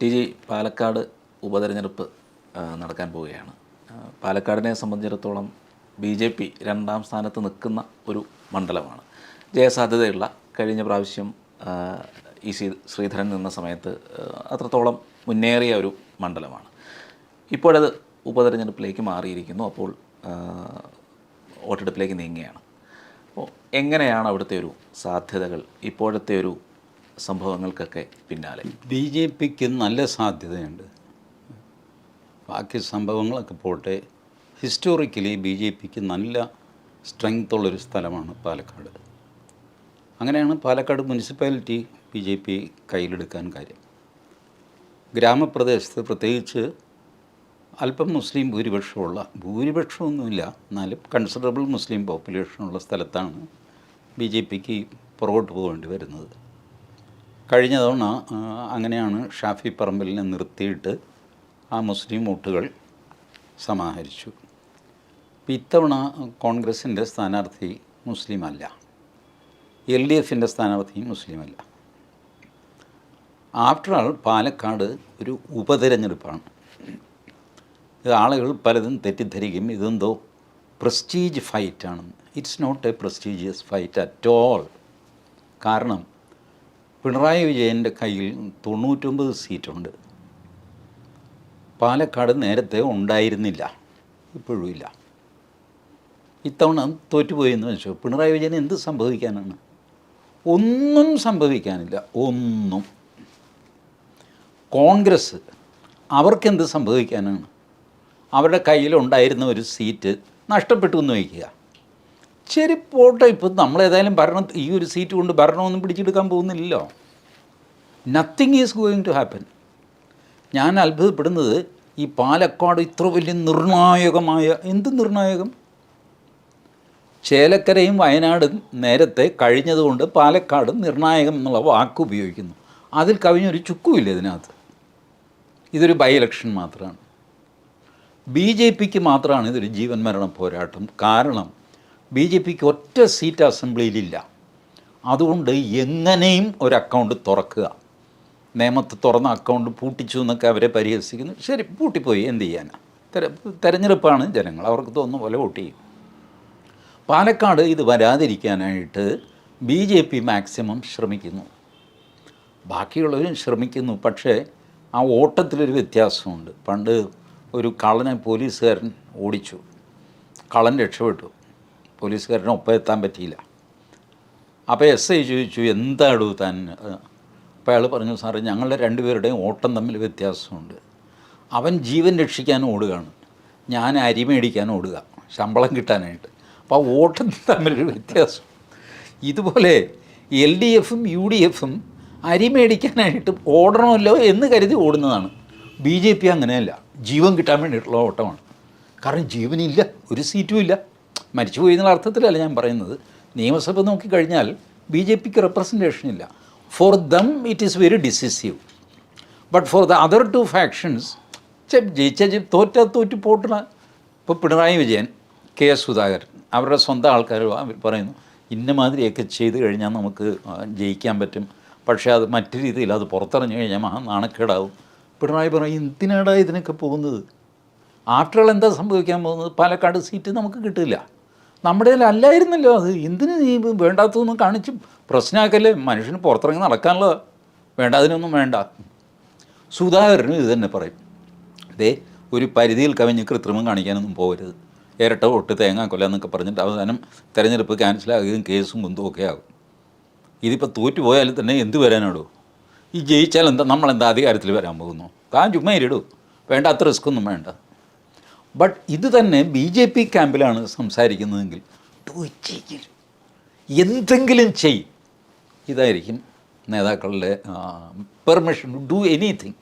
T G Palakkad ഉപതെരഞ്ഞെടുപ്പ് നടക്കാൻ പോവുകയാണ്. പാലക്കാടിനെ സംബന്ധിച്ചിടത്തോളം BJP രണ്ടാം സ്ഥാനത്ത് നിൽക്കുന്ന ഒരു മണ്ഡലമാണ്. ജയസാധ്യതയുള്ള കഴിഞ്ഞ പ്രാവശ്യം ശ്രീധരൻ നിന്ന സമയത്ത് അത്രത്തോളം മുന്നേറിയ ഒരു മണ്ഡലമാണ്. ഇപ്പോഴത് ഉപതെരഞ്ഞെടുപ്പിലേക്ക് മാറിയിരിക്കുന്നു. അപ്പോൾ വോട്ടെടുപ്പിലേക്ക് നീങ്ങുകയാണ്. അപ്പോൾ എങ്ങനെയാണ് അവിടുത്തെ ഒരു സാധ്യതകൾ ഇപ്പോഴത്തെ ഒരു സംഭവങ്ങൾക്കൊക്കെ പിന്നാലെ? BJPക്ക് നല്ല സാധ്യതയുണ്ട്. ബാക്കി സംഭവങ്ങളൊക്കെ പോട്ടെ, ഹിസ്റ്റോറിക്കലി BJPക്ക് നല്ല സ്ട്രെങ്ത് ഉള്ളൊരു സ്ഥലമാണ് പാലക്കാട്. അങ്ങനെയാണ് പാലക്കാട് മുനിസിപ്പാലിറ്റി BJP കയ്യിലെടുക്കാൻ കാര്യം. ഗ്രാമപ്രദേശത്ത് പ്രത്യേകിച്ച് അല്പം മുസ്ലിം ഭൂരിപക്ഷമൊന്നുമില്ല, എന്നാലും കൺസിഡറബിൾ മുസ്ലിം പോപ്പുലേഷനുള്ള സ്ഥലത്താണ് BJPക്ക് പുറകോട്ട് പോകേണ്ടി വരുന്നത്. കഴിഞ്ഞ തവണ അങ്ങനെയാണ് ഷാഫി പറമ്പലിനെ നിർത്തിയിട്ട് ആ മുസ്ലിം വോട്ടുകൾ സമാഹരിച്ചു. ഇത്തവണ കോൺഗ്രസിൻ്റെ സ്ഥാനാർത്ഥി മുസ്ലിമല്ല, LDFിൻ്റെ സ്ഥാനാർത്ഥി മുസ്ലിമല്ല. ആഫ്റ്റർ ആൾ പാലക്കാട് ഒരു ഉപതെരഞ്ഞെടുപ്പാണ്. ഇത് ആളുകൾ പലതും തെറ്റിദ്ധരിക്കും ഇതെന്തോ പ്രസ്റ്റീജ് ഫൈറ്റാണെന്ന്. It's not a prestigious fight at all. കാരണം പിണറായി വിജയൻ്റെ കയ്യിൽ 99 സീറ്റുണ്ട്. പാലക്കാട് നേരത്തെ ഉണ്ടായിരുന്നില്ല, ഇപ്പോഴും ഇല്ല. ഇത്തവണ തോറ്റുപോയി എന്ന് വെച്ചോ, പിണറായി വിജയന് എന്ത് സംഭവിക്കാനാണ്? ഒന്നും സംഭവിക്കാനില്ല, ഒന്നും. കോൺഗ്രസ് അവർക്കെന്ത് സംഭവിക്കാനാണ്? അവരുടെ കയ്യിലുണ്ടായിരുന്ന ഒരു സീറ്റ് നഷ്ടപ്പെട്ടു എന്ന് വയ്ക്കുക. ശരി പോട്ടെ, ഇപ്പം നമ്മളേതായാലും ഈ ഒരു സീറ്റ് കൊണ്ട് ഭരണമൊന്നും പിടിച്ചെടുക്കാൻ പോകുന്നില്ലല്ലോ. Nothing is going to happen. ഞാൻ അത്ഭുതപ്പെടുന്നത് ഈ പാലക്കാട് ഇത്ര വലിയ നിർണായകമായ, എന്ത് നിർണായകം? ചേലക്കരയും വയനാടും നേരത്തെ കഴിഞ്ഞതുകൊണ്ട് പാലക്കാട് നിർണായകം എന്നുള്ള വാക്ക് ഉപയോഗിക്കുന്നു. അതിൽ കവിഞ്ഞൊരു ചുക്കുമില്ല ഇതിനകത്ത്. ഇതൊരു ബൈ ഇലക്ഷൻ മാത്രമാണ്. BJPക്ക് മാത്രമാണ് ഇതൊരു ജീവൻ മരണ പോരാട്ടം. കാരണം BJPക്ക് ഒറ്റ സീറ്റ് അസംബ്ലിയിലില്ല. അതുകൊണ്ട് എങ്ങനെയും ഒരു അക്കൗണ്ട് തുറക്കുക. നിയമത്ത് തുറന്ന അക്കൗണ്ട് പൂട്ടിച്ചു എന്നൊക്കെ അവരെ പരിഹസിക്കുന്നു. ശരി, പൂട്ടിപ്പോയി, എന്ത് ചെയ്യാനാണ്? തെരഞ്ഞെടുപ്പാണ്, ജനങ്ങൾ അവർക്ക് തോന്നുന്ന പോലെ വോട്ട് ചെയ്യും. പാലക്കാട് ഇത് വരാതിരിക്കാനായിട്ട് BJP മാക്സിമം ശ്രമിക്കുന്നു, ബാക്കിയുള്ളവരും ശ്രമിക്കുന്നു. പക്ഷേ ആ ഓട്ടത്തിലൊരു വ്യത്യാസമുണ്ട്. പണ്ട് ഒരു കള്ളനെ പോലീസുകാരൻ ഓടിച്ചു, കള്ളൻ രക്ഷപ്പെട്ടു, പോലീസുകാരന് ഒപ്പം എത്താൻ പറ്റിയില്ല. അപ്പോൾ SI ചോദിച്ചു, എന്താടൂ താൻ? അപ്പോൾ അയാൾ പറഞ്ഞു, സാറേ ഞങ്ങളുടെ രണ്ടുപേരുടെയും ഓട്ടം തമ്മിൽ വ്യത്യാസമുണ്ട്. അവൻ ജീവൻ രക്ഷിക്കാൻ ഓടുകയാണ്, ഞാൻ അരി മേടിക്കാൻ ഓടുക, ശമ്പളം കിട്ടാനായിട്ട്. അപ്പോൾ ആ ഓട്ടം തമ്മിലൊരു വ്യത്യാസം. ഇതുപോലെ LDFും UDFും അരി മേടിക്കാനായിട്ട് ഓടണമല്ലോ എന്ന് കരുതി ഓടുന്നതാണ്. BJP അങ്ങനെയല്ല, ജീവൻ കിട്ടാൻ വേണ്ടിയിട്ടുള്ള ഓട്ടമാണ്. കാരണം ജീവനില്ല, ഒരു സീറ്റും ഇല്ല. മരിച്ചുപോയി എന്നുള്ള അർത്ഥത്തിലല്ല ഞാൻ പറയുന്നത്. നിയമസഭ നോക്കിക്കഴിഞ്ഞാൽ BJPക്ക് റെപ്രസെൻറ്റേഷൻ ഇല്ല. For them it is very decisive. But for the other two factions തോറ്റു പോട്ടണ. ഇപ്പോൾ പിണറായി വിജയൻ, KS സുധാകരൻ അവരുടെ സ്വന്തം ആൾക്കാർ പറയുന്നു, ഇന്ന മാതിരിയൊക്കെ ചെയ്ത് കഴിഞ്ഞാൽ നമുക്ക് ജയിക്കാൻ പറ്റും, പക്ഷേ അത് മറ്റു രീതിയിൽ അത് പുറത്തിറങ്ങി കഴിഞ്ഞാൽ നാണക്കേടാവും. പിണറായി പറയും, എന്തിനാടാ ഇതിനൊക്കെ പോകുന്നത്? ആഫ്റ്റർ ഓൾ എന്താ സംഭവിക്കാൻ പോകുന്നത്? പാലക്കാട് സീറ്റ് നമുക്ക് കിട്ടില്ല. നമ്മുടെ അല്ലായിരുന്നല്ലോ അത്, എന്തിന് നീ വേണ്ടാത്തതൊന്നും കാണിച്ച് പ്രശ്നമാക്കല്ലേ? മനുഷ്യന് പുറത്തിറങ്ങി നടക്കാനുള്ളത്, വേണ്ട, അതിനൊന്നും വേണ്ട. സുധാകരനും ഇത് തന്നെ പറയും, അതേ ഒരു പരിധിയിൽ കവിഞ്ഞ് കൃത്രിമം കാണിക്കാനൊന്നും പോകരുത്, ഇരട്ട വോട്ട് തേങ്ങാക്കൊല്ല എന്നൊക്കെ പറഞ്ഞിട്ട് അവസാനം തെരഞ്ഞെടുപ്പ് ക്യാൻസലാകുകയും കേസും കുന്തും ഒക്കെ ആകും. ഇതിപ്പോൾ തോറ്റു പോയാൽ തന്നെ എന്ത് വരാനാടോ? ഈ ജയിച്ചാൽ എന്താ, നമ്മളെന്താ അധികാരത്തിൽ വരാൻ പോകുന്നു? താൻ ചുമ്മാ ഇരിടൂ, വേണ്ടാത്ത റിസ്ക്കൊന്നും വേണ്ട. ബട്ട് ഇത് തന്നെ BJP ക്യാമ്പിലാണ് സംസാരിക്കുന്നതെങ്കിൽ എന്തെങ്കിലും ചെയ്, ഇതായിരിക്കും നേതാക്കളുടെ പെർമിഷൻ ടു ഡു എനിത്തിങ്.